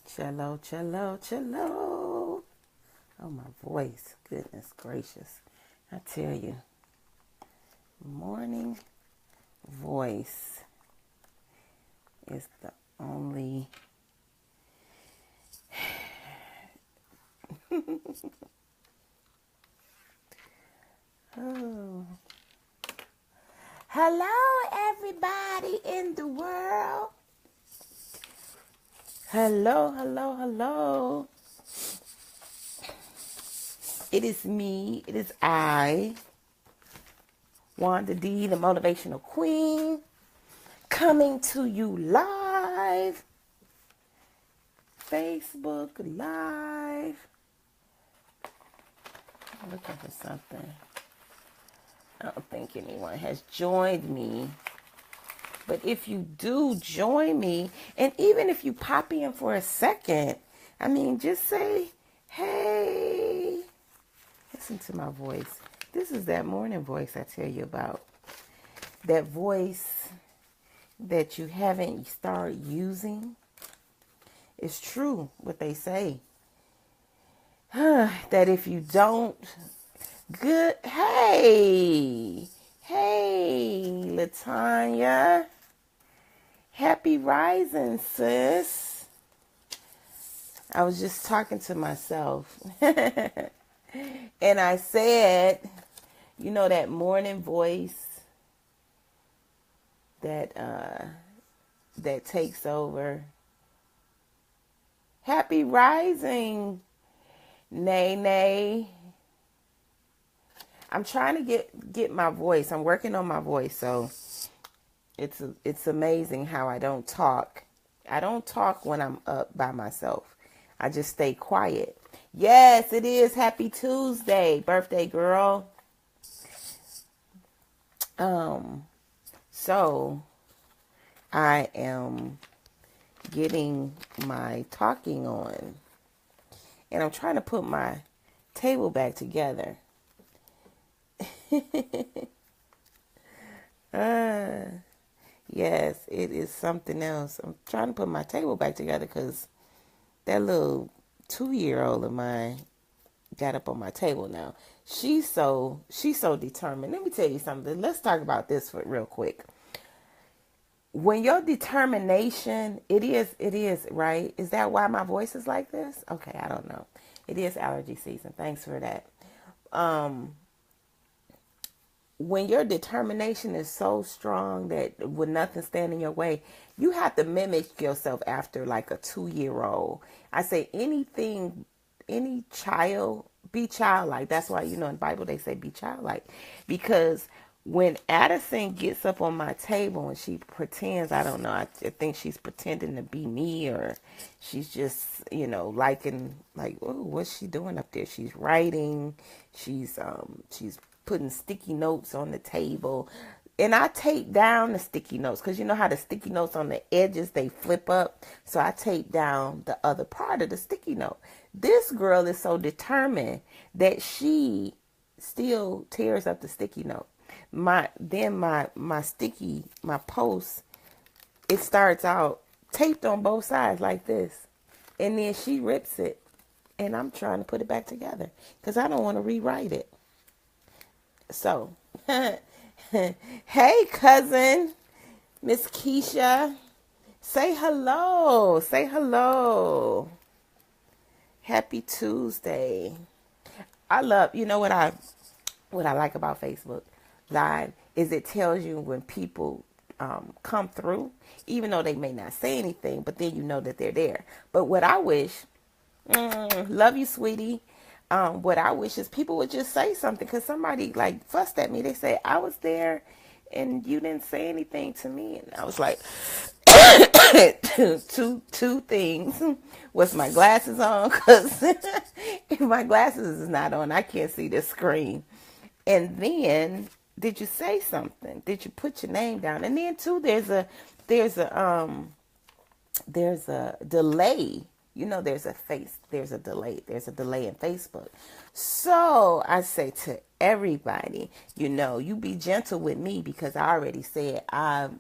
Cello, cello, cello. Oh, my voice. Goodness gracious. I tell you, morning voice is the only. Oh. Hello, everybody in the world. Hello, hello, hello. It is me. It is I, Wanda D, the Motivational Queen, coming to you live. Facebook Live. I'm looking for something. I don't think anyone has joined me. But if you do join me, and even if you pop in for a second, I mean, just say, hey, listen to my voice. This is that morning voice I tell you about. That voice that you haven't started using. It's true what they say. That if you don't, hey, Latanya. Happy rising, sis. I was just talking to myself. And I said, you know, that morning voice that that takes over. Happy rising, Nay. I'm trying to get my voice. I'm working on my voice, so it's amazing how I don't talk. I don't talk when I'm up by myself. I just stay quiet. Yes, it is Happy Tuesday, birthday girl. So I am getting my talking on, and I'm trying to put my table back together. Yes, it is something else. I'm trying to put my table back together because that little 2-year-old of mine got up on my table now. She's so determined. Let me tell you something. Let's talk about this for real quick. When your determination, it is, right? Is that why my voice is like this? Okay, I don't know. It is allergy season. Thanks for that. When your determination is so strong that with nothing stand in your way, you have to mimic yourself after like a 2-year-old. I say any child, be childlike. That's why, in the Bible they say be childlike. Because when Addison gets up on my table and she pretends, I don't know, I think she's pretending to be me, or she's just, like, oh, what's she doing up there? She's writing, she's putting sticky notes on the table. And I tape down the sticky notes because you know how the sticky notes on the edges, they flip up. So I tape down the other part of the sticky note. This girl is so determined that she still tears up the sticky note. My post, it starts out taped on both sides like this. And then she rips it. And I'm trying to put it back together because I don't want to rewrite it. So, hey, cousin, Miss Keisha, say hello. Say hello. Happy Tuesday. I love, what I like about Facebook Live is it tells you when people come through, even though they may not say anything, but then you know that they're there. But what I wish, love you, sweetie. What I wish is people would just say something, because somebody like fussed at me. They said, I was there and you didn't say anything to me. And I was like, two things. Was my glasses on? Because if my glasses is not on, I can't see the screen. And then, did you say something? Did you put your name down? And then too, there's a delay. There's a delay. There's a delay in Facebook. So I say to everybody, you be gentle with me, because I already said I'm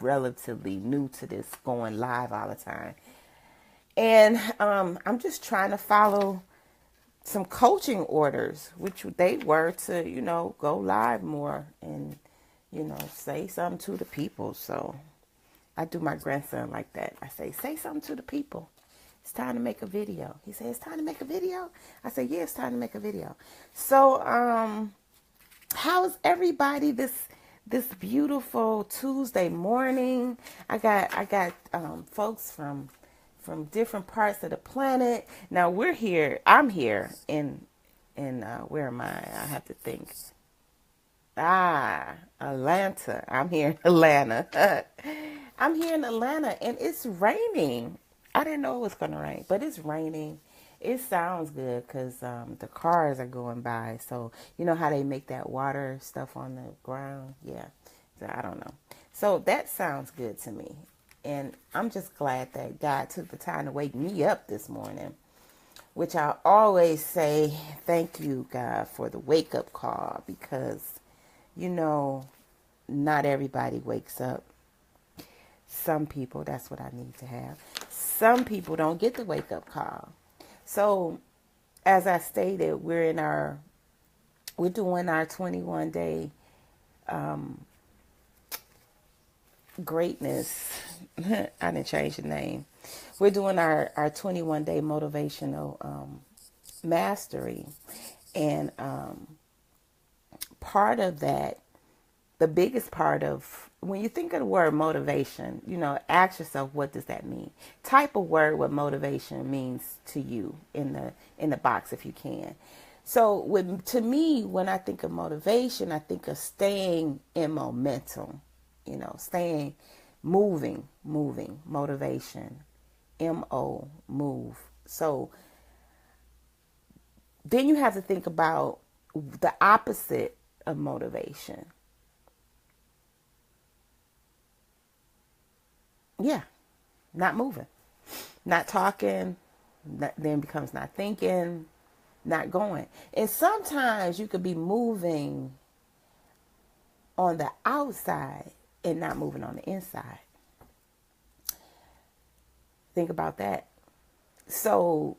relatively new to this going live all the time. And I'm just trying to follow some coaching orders, which they were to, go live more and, say something to the people. So I do my grandson like that. I say something to the people. It's time to make a video. He said, it's time to make a video? I said, yeah, it's time to make a video. So, how's everybody this beautiful Tuesday morning? I got folks from different parts of the planet. Now we're here. I'm here in where am I? I have to think. Atlanta. I'm here in Atlanta. I'm here in Atlanta and it's raining. I didn't know it was going to rain, but it's raining. It sounds good because the cars are going by. So, you know how they make that water stuff on the ground? Yeah. So, I don't know. So, that sounds good to me. And I'm just glad that God took the time to wake me up this morning, which I always say, thank you, God, for the wake-up call because, not everybody wakes up. Some people, that's what I need to have. Some people don't get the wake-up call. So, as I stated, we're doing our 21-day greatness. I didn't change the name. We're doing our 21-day motivational mastery. And part of that, the biggest part of, when you think of the word motivation, ask yourself, what does that mean? Type a word what motivation means to you in the box if you can. So to me, when I think of motivation, I think of staying in momentum, staying moving, motivation, M-O, move. So then you have to think about the opposite of motivation. Yeah, not moving, not talking, then becomes not thinking, not going. And sometimes you could be moving on the outside and not moving on the inside. Think about that. So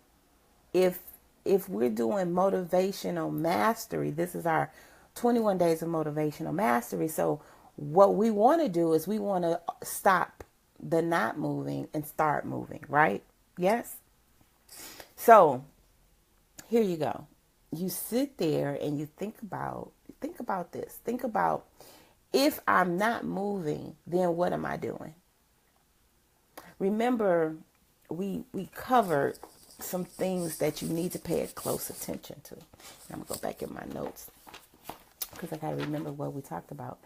if we're doing motivational mastery, this is our 21 days of motivational mastery. So what we want to do is we want to stop the not moving and start moving, right? Yes. So here you go. You sit there and you think about this. Think about, if I'm not moving, then what am I doing? Remember, we covered some things that you need to pay close attention to. I'm gonna go back in my notes because I gotta remember what we talked about.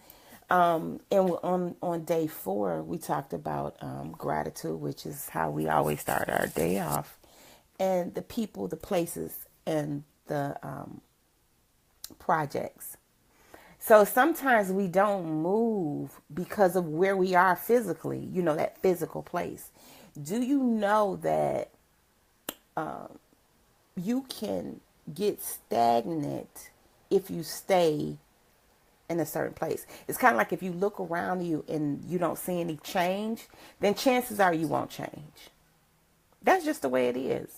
And on day 4, we talked about gratitude, which is how we always start our day off, and the people, the places, and the projects. So sometimes we don't move because of where we are physically, that physical place. Do you know that you can get stagnant if you stay in a certain place? It's kind of like if you look around you and you don't see any change, then chances are you won't change. That's just the way it is.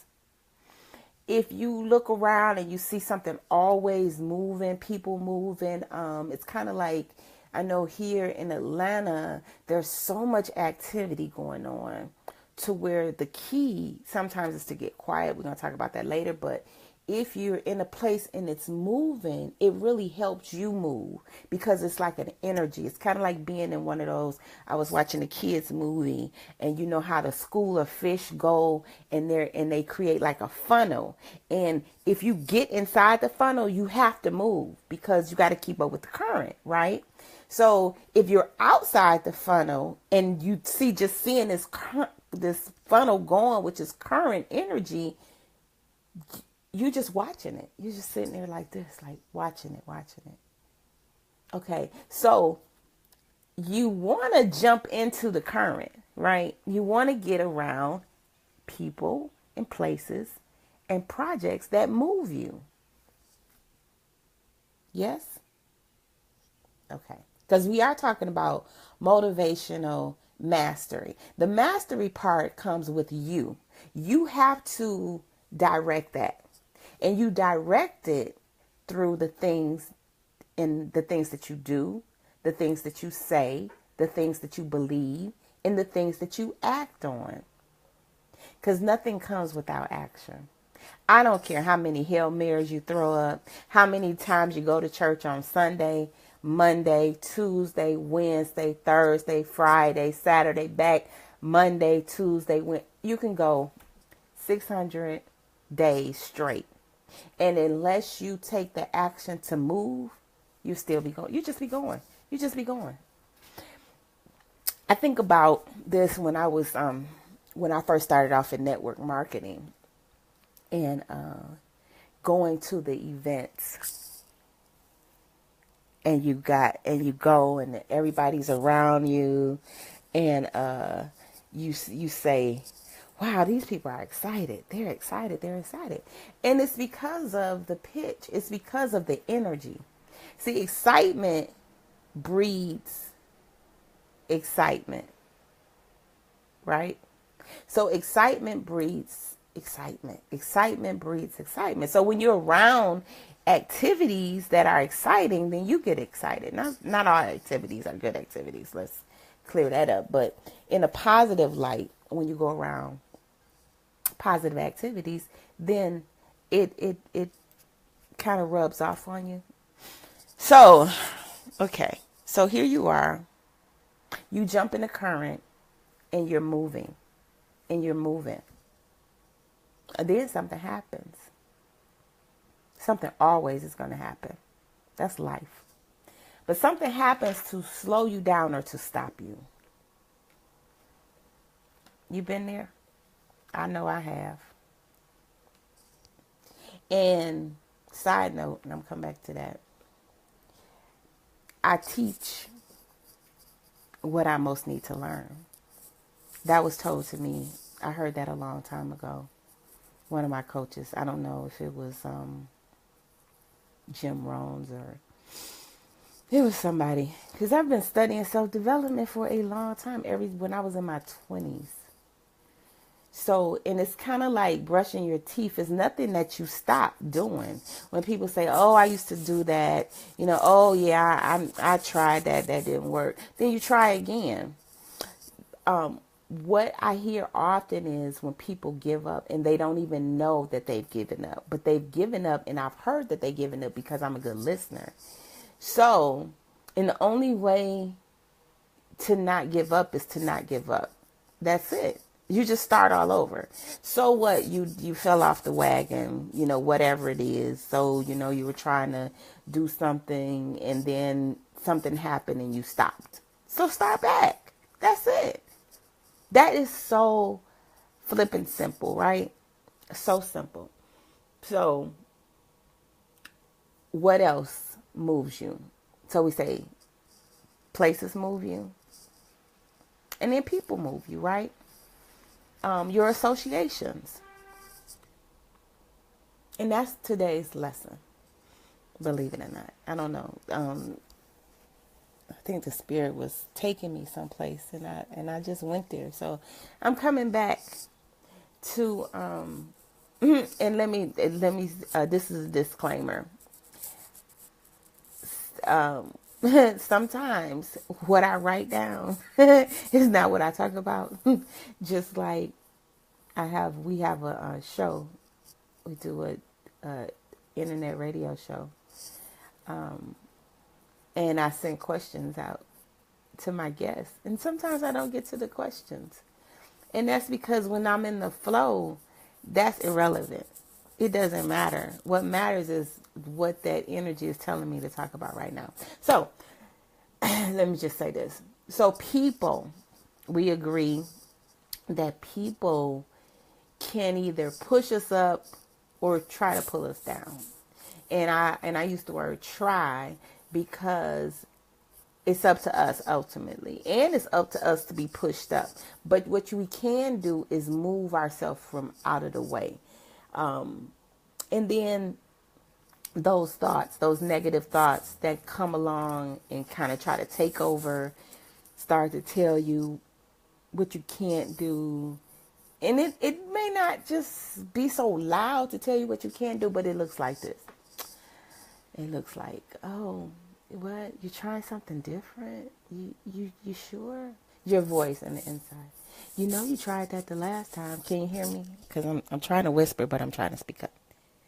If you look around and you see something always moving, people moving, it's kind of like, I know here in Atlanta, there's so much activity going on to where the key sometimes is to get quiet. We're going to talk about that later, but if you're in a place and it's moving, it really helps you move because it's like an energy. It's kind of like being in one of those, I was watching a kids movie, and you know how the school of fish go and they create like a funnel. And if you get inside the funnel, you have to move because you got to keep up with the current, right? So if you're outside the funnel and you seeing this funnel going, which is current energy, you're just watching it. You're just sitting there like this, like watching it. Okay, so you want to jump into the current, right? You want to get around people and places and projects that move you. Yes? Okay, because we are talking about motivational mastery. The mastery part comes with you. You have to direct that. And you direct it through the things and the things that you do, the things that you say, the things that you believe, and the things that you act on. Because nothing comes without action. I don't care how many Hail Marys you throw up, how many times you go to church on Sunday, Monday, Tuesday, Wednesday, Thursday, Friday, Saturday, back Monday, Tuesday. You can go 600 days straight. And unless you take the action to move, you still be going. You just be going. You just be going. I think about this when I was when I first started off in network marketing and going to the events, and you go and everybody's around you, and you say, wow, these people are excited. They're excited. They're excited. And it's because of the pitch. It's because of the energy. See, excitement breeds excitement, right? So excitement breeds excitement. Excitement breeds excitement. So when you're around activities that are exciting, then you get excited. Not all activities are good activities. Let's clear that up. But in a positive light, when you go around positive activities, then it kind of rubs off on you. So, okay. So here you are. You jump in the current and you're moving. And you're moving. And then something happens. Something always is going to happen. That's life. But something happens to slow you down or to stop you. You been there? I know I have. And side note, and I'm coming back to that, I teach what I most need to learn. That was told to me. I heard that a long time ago. One of my coaches, I don't know if it was Jim Rohns or it was somebody. Because I've been studying self-development for a long time, when I was in my 20s. So, and it's kind of like brushing your teeth. It's nothing that you stop doing. When people say, oh, I used to do that, oh, yeah, I tried that. That didn't work. Then you try again. What I hear often is when people give up and they don't even know that they've given up. But they've given up, and I've heard that they've given up because I'm a good listener. So, and the only way to not give up is to not give up. That's it. You just start all over. So what? You fell off the wagon, whatever it is. So, you were trying to do something and then something happened and you stopped. So start back. That's it. That is so flippin' simple, right? So simple. So what else moves you? So we say places move you. And then people move you, right? Your associations. And that's today's lesson. Believe it or not. I don't know. I think the spirit was taking me someplace and I just went there. So I'm coming back to and let me this is a disclaimer. Sometimes what I write down is not what I talk about. Just like we have a show. We do a internet radio show. And I send questions out to my guests. And sometimes I don't get to the questions. And that's because when I'm in the flow, that's irrelevant. It doesn't matter. What matters is what that energy is telling me to talk about right now. So, let me just say this. So people, we agree that people can either push us up or try to pull us down. And I use the word try because it's up to us ultimately. And it's up to us to be pushed up. But what we can do is move ourselves from out of the way. And then those thoughts, those negative thoughts that come along and kind of try to take over, start to tell you what you can't do, And it may not just be so loud to tell you what you can't do, but it looks like this. It looks like, oh, what? You're trying something different? You sure? Your voice on the inside. You know you tried that the last time. Can you hear me? Because I'm trying to whisper, but I'm trying to speak up.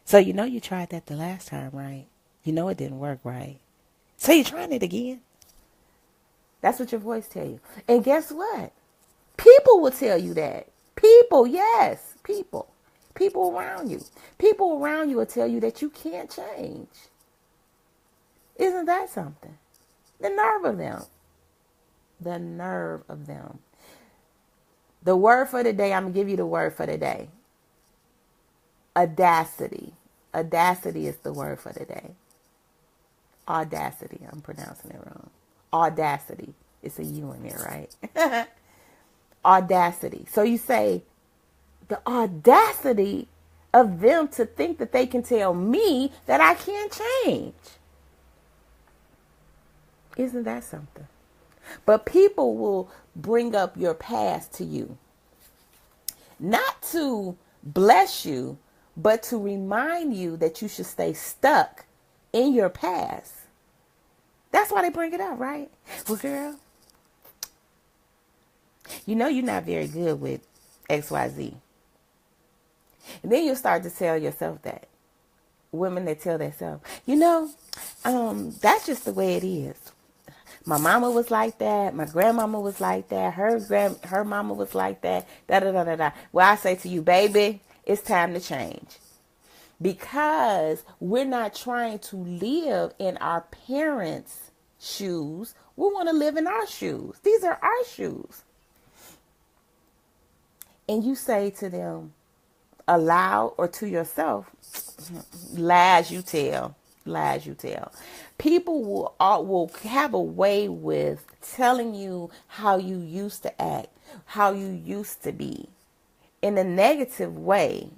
So you know you tried that the last time, right? You know it didn't work, right? So you're trying it again. That's what your voice tell you. And guess what? People will tell you that. People, yes, people. People around you. People around you will tell you that you can't change. Isn't that something? The nerve of them. The nerve of them. The word for the day, I'm going to give you the word for the day. Audacity. Audacity is the word for the day. Audacity. I'm pronouncing it wrong. Audacity. It's a U in there, right? Audacity. So you say, the audacity of them to think that they can tell me that I can't change. Isn't that something? But people will bring up your past to you. Not to bless you, but to remind you that you should stay stuck in your past. That's why they bring it up, right? Well, girl, you know you're not very good with XYZ. And then you'll start to tell yourself that. Women that tell themselves, you know, that's just the way it is. My mama was like that. My grandmama was like that. Her mama was like that. Da da da da da. Well, I say to you, baby, it's time to change. Because we're not trying to live in our parents' shoes. We want to live in our shoes. These are our shoes. And you say to them aloud or to yourself, lies you tell. Lies you tell. People will have a way with telling you how you used to act, how you used to be, in a negative way.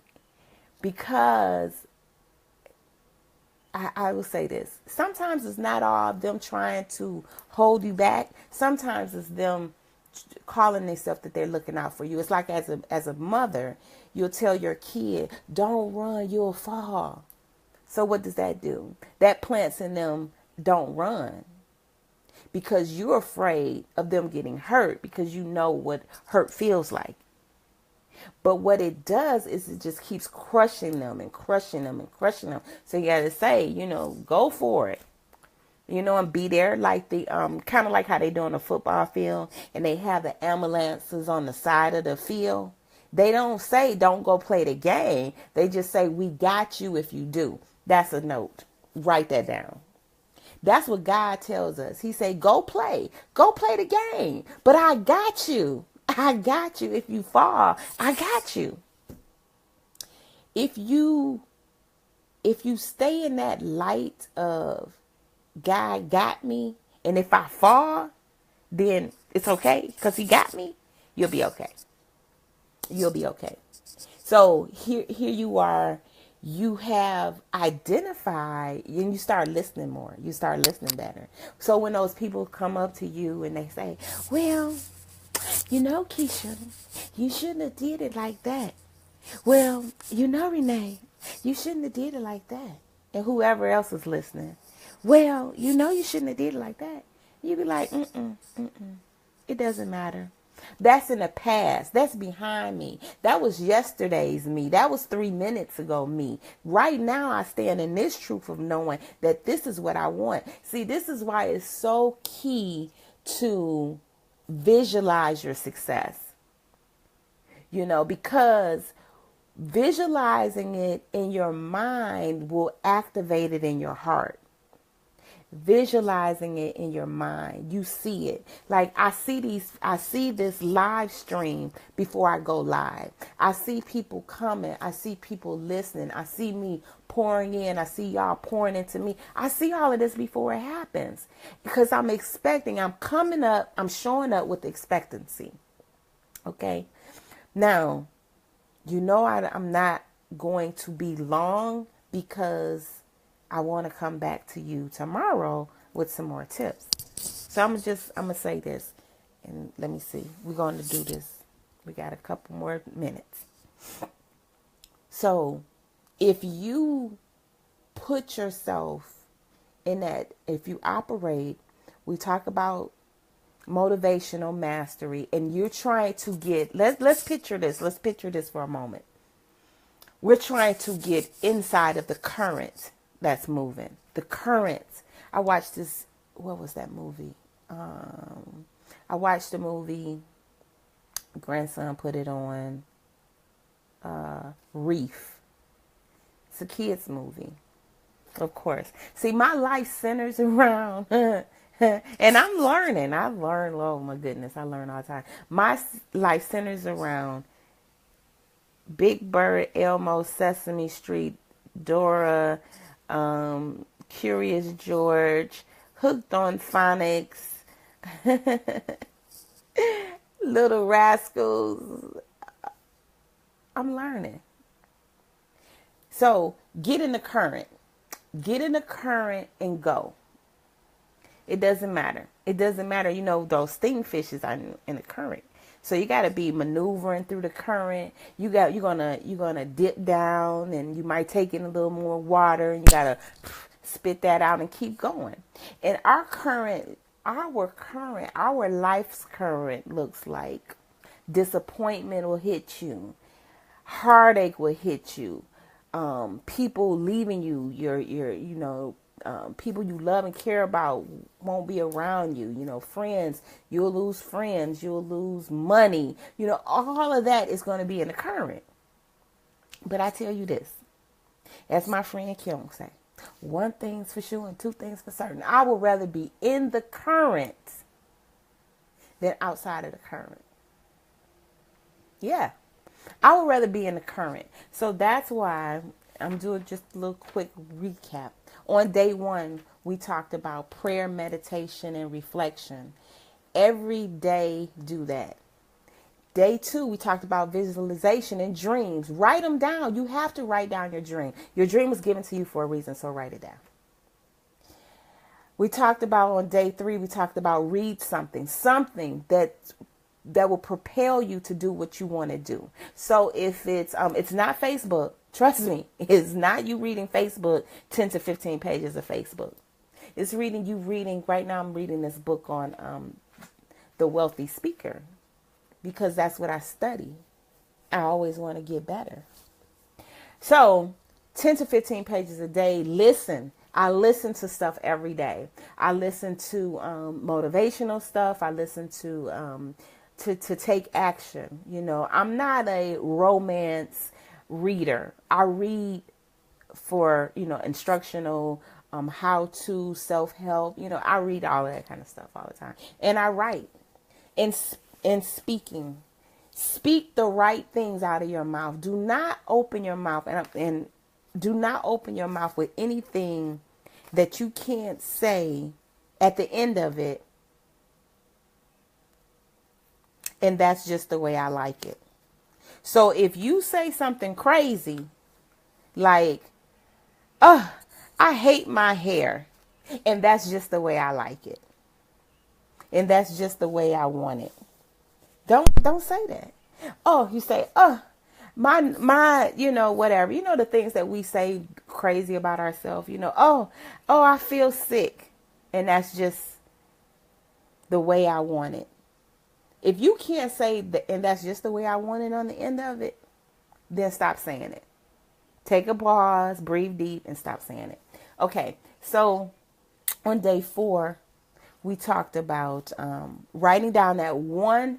Because I will say this. Sometimes it's not all of them trying to hold you back. Sometimes it's them calling themselves that they're looking out for you. It's like as a mother, you'll tell your kid, don't run, you'll fall. So what does that do? That plants in them, don't run. Because you're afraid of them getting hurt because you know what hurt feels like. But what it does is it just keeps crushing them and crushing them and crushing them. So you got to say, you know, go for it. You know, and be there like the, kind of like how they do on the football field and they have the ambulances on the side of the field. They don't say, don't go play the game. They just say, we got you if you do. That's a note. Write that down. That's what God tells us. He say, go play the game. But I got you. I got you. If you fall, I got you. If you stay in that light of God got me, and if I fall, then it's okay because he got me, you'll be okay. You'll be okay. So here you are. You have identified and you start listening more. You start listening better. So when those people come up to you and they say, well, you know, Keisha, you shouldn't have did it like that. Well, you know, Renee, you shouldn't have did it like that. And whoever else is listening, well, you know, you shouldn't have did it like that. You be like, it doesn't matter. That's in the past. That's behind me. That was yesterday's me. That was 3 minutes ago me. Right now I stand in this truth of knowing that this is what I want. See, this is why it's so key to visualize your success. You know, because visualizing it in your mind will activate it in your heart. Visualizing it in your mind, you see it. Like I see this live stream before I go live. I see people coming. I see people listening. I see me pouring in. I see y'all pouring into me. I see all of this before it happens because I'm expecting. I'm coming up. I'm showing up with expectancy. Okay. Now, you know I'm not going to be long because I want to come back to you tomorrow with some more tips. So I'm going to say this and let me see. We're going to do this We got a couple more minutes. So if you put yourself in that, if you operate, we talk about motivational mastery, and you're trying to get, let's picture this. Let's picture this for a moment. We're trying to get inside of the current that's moving. The current. I watched this, what was that movie? I watched the movie, grandson put it on, Reef. It's a kid's movie, of course. See, my life centers around, and I'm learning. I learn, oh my goodness, I learn all the time. My life centers around Big Bird, Elmo, Sesame Street, Dora, Curious George, Hooked on Phonics, Little Rascals. I'm learning. So get in the current. Get in the current and go. It doesn't matter. It doesn't matter. You know, those stingfishes are in the current. So you got to be maneuvering through the current. You're gonna dip down, and you might take in a little more water, and you got to spit that out and keep going. And our life's current looks like disappointment will hit you. Heartache will hit you. People leaving you, people you love and care about won't be around you. You know, friends, you'll lose money. You know, all of that is going to be in the current. But I tell you this, as my friend Kim will say, one thing's for sure and two things for certain. I would rather be in the current than outside of the current. Yeah. I would rather be in the current. So that's why I'm doing just a little quick recap. On day 1, we talked about prayer, meditation, and reflection. Every day, do that. Day 2, we talked about visualization and dreams. Write them down. You have to write down your dream. Your dream was given to you for a reason, so write it down. We talked about on day 3, we talked about read something that will propel you to do what you want to do. So if it's not Facebook, trust me, it's not you reading Facebook, 10 to 15 pages of Facebook. It's reading, right now I'm reading this book on The Wealthy Speaker, because that's what I study. I always want to get better. So 10 to 15 pages a day. Listen. I listen to stuff every day. I listen to motivational stuff. I listen to take action. You know, I'm not a romance reader. I read for, instructional, how-to, self-help. You know, I read all of that kind of stuff all the time. And I write. And speaking. Speak the right things out of your mouth. Do not open your mouth and do not open your mouth with anything that you can't say at the end of it. And that's just the way I like it. So if you say something crazy, like, I hate my hair, and that's just the way I like it, and that's just the way I want it, don't say that. You say, my, whatever, the things that we say crazy about ourselves, I feel sick, and that's just the way I want it. If you can't say that, and that's just the way I want it on the end of it, then stop saying it. Take a pause, breathe deep, and stop saying it. Okay, so on day 4, we talked about writing down that one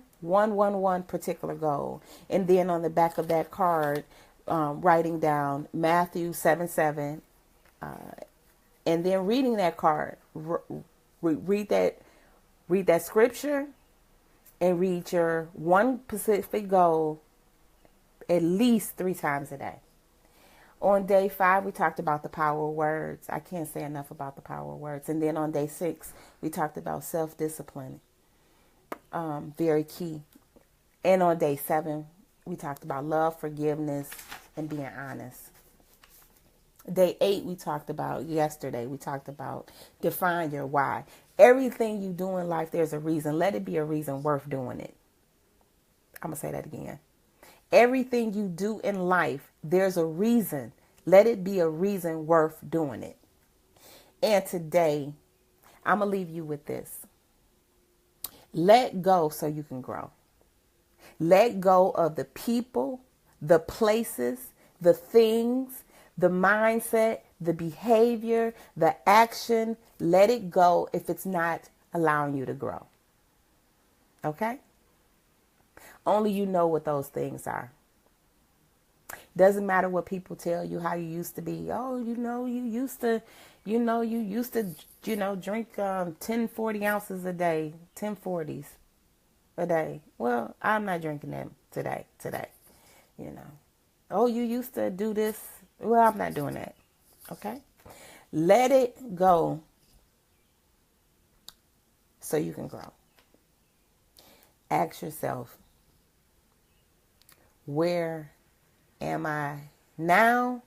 particular goal. And then on the back of that card, writing down Matthew 7:7, and then reading that card. Read that scripture, and read your one specific goal at least 3 times a day. On day 5, we talked about the power of words. I can't say enough about the power of words. And then on day 6, we talked about self-discipline. Very key. And on day 7, we talked about love, forgiveness, and being honest. Day 8, we talked about define your why. Everything you do in life, there's a reason. Let it be a reason worth doing it. I'm going to say that again. Everything you do in life, there's a reason. Let it be a reason worth doing it. And today, I'm going to leave you with this. Let go so you can grow. Let go of the people, the places, the things, the mindset, the behavior, the action. Let it go if it's not allowing you to grow. Okay? Only you know what those things are. Doesn't matter what people tell you how you used to be. Oh, you used to, drink 10, 40 ounces a day, 10 40s a day. Well, I'm not drinking them today. Oh, you used to do this. Well, I'm not doing that. Okay? Let it go so you can grow. Ask yourself, where am I now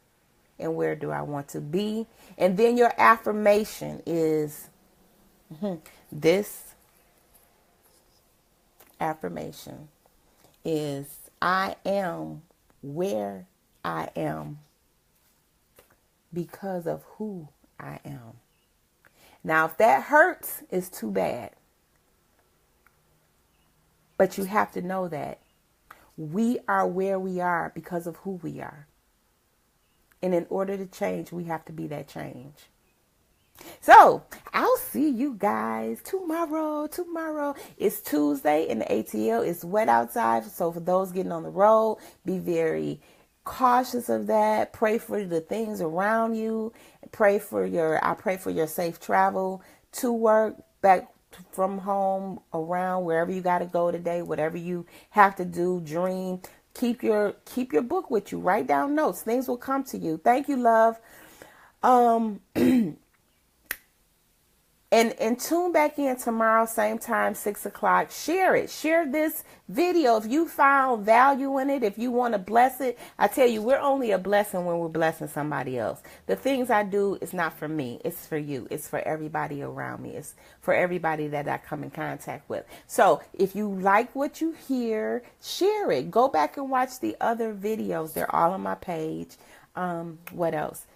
and where do I want to be? And then your affirmation is this affirmation is I am where I am because of who I am. Now, if that hurts, it's too bad. But you have to know that we are where we are because of who we are. And in order to change, we have to be that change. So I'll see you guys tomorrow. Tomorrow is Tuesday in the ATL. It's wet outside. So for those getting on the road, be very cautious of that. Pray for the things around you. I pray for your safe travel to work, back from home, around, wherever you got to go today, whatever you have to do, dream. Keep your book with you. Write down notes. Things will come to you. Thank you, love. And tune back in tomorrow, same time, 6 o'clock. Share it. Share this video. If you found value in it, if you want to bless it, I tell you, we're only a blessing when we're blessing somebody else. The things I do is not for me. It's for you. It's for everybody around me. It's for everybody that I come in contact with. So if you like what you hear, share it. Go back and watch the other videos. They're all on my page. What else?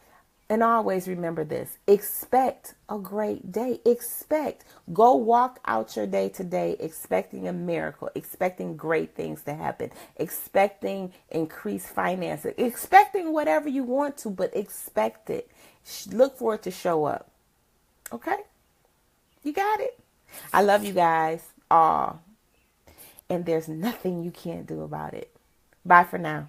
And always remember this, expect a great day. Go walk out your day today expecting a miracle, expecting great things to happen, expecting increased finances, expecting whatever you want to, but expect it. Look for it to show up. Okay? You got it? I love you guys all. And there's nothing you can't do about it. Bye for now.